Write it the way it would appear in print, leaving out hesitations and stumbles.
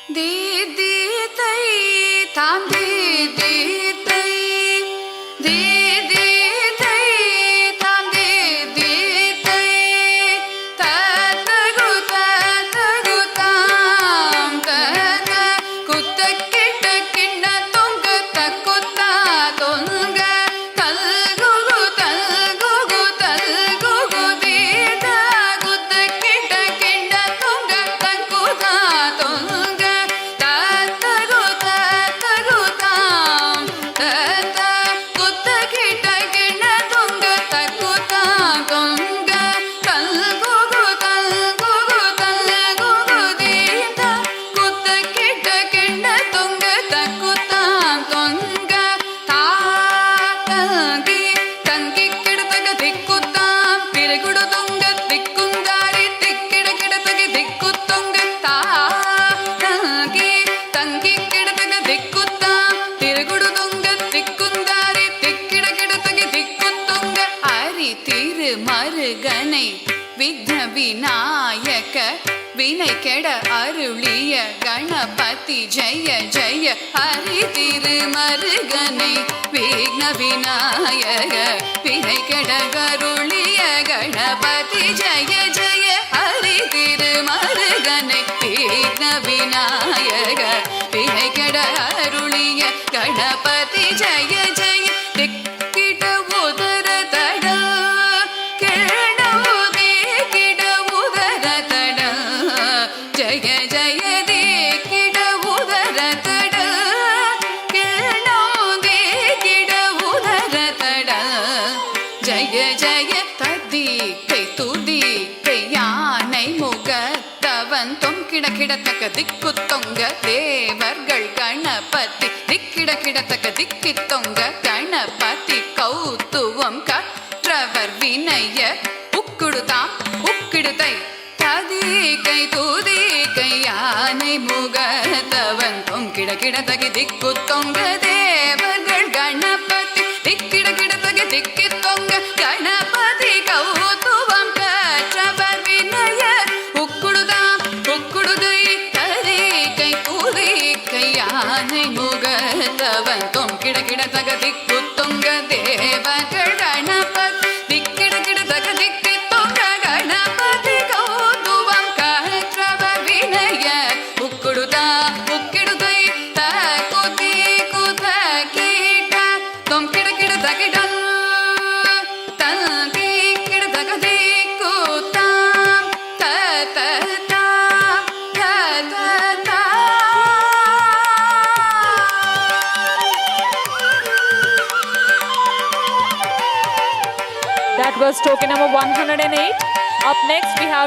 தி தி தை தாம் தி தி தை தி தி தை தாம் தி தி தை தகு தகு தாம் தன குத்த கிட்ட கிண்ண தொங்க தக்குத்தா தொங்க தல்கு தல்கு தல்கு தீத குத்த கிட்ட கிண்ண தொங்க தக்குத்தா தொங்க தகு தகு தாம் தத குத்த கிட்ட கிண்ண தொங்க தக்குத்தா தொங்க தல்கு தல்கு தல்கு தீத குத்த கிட்ட கிண்ண தொங்க தக்குத்தா தொங்க தாங்கி தங்கி கிடத்தக திக்குத்தாம் பிறகுடு தொங்க திக்குந்தாரி திக்கிட கிடத்தக திக்குத்தொங்க தாங்கி தங்கி கிடத்தக திக்குத்தாம் பிறகுடு தொங்க திக்குந்தாரி திக்கிட கிடத்தக திக்குத்தொங்க அரி திரு மருகனை விக்ன விநாயக வினை கெட அருளிய கணபதி ஜெய ஜெய ஹரி திருமருகனை விக்ன விநாயக வினை கெட அருளிய கணபதி ஜெய ஜெய ஹரி திருமருகனை விக்ன விநாயக வினை கெட அருளிய கணபதி ஜெய ஜெய திக்கிட உதர தட கேணவுதே கிட உதர தட ஜய ஜய தே கிட உதர தட கேணவுதே கிட உதர தட ஜய ஜய ததி கை துதி கை யானை முகத்தவன் தொங்கிட கிடத்தக்க திக்கு தொங்க தேவர்கள் கணபதி திக்கிட கிடத்தக்க திக்கி தொங்க கணபதி கௌத்துவம் கற்றவர் வினய உக்குடுதாம் உக்கிடுதை ததி கை தூதி கை யானை முகத்தவன் தொங்கிட கிடத்தகி திக்கு தொங்க தேவர்கள் கணபதி திக்கிட கிடத்தகி திக்கி தொங்க கணபதி கௌத்துவம் கற்றவர் வினய உக்குடுதாம் உக்குடுதை ததி கை தூதி கை யானை முகத்தவன் தொங்கிட கிடத்தக திக்கு தொங்க தேவர்கள் கணபதி திக்கிட கிடத்தக திக்கி தொங்க கணபதி கௌதுவம் கற்றவர் வினய உக்குடுதா உக்கிடுதை தகுதி குத கீட்ட தொங்கிட கிடத்தகிடம் தங்கி கிடத்தக திக்குத்தாம் தததா தததா. That was token number 108. Up next we have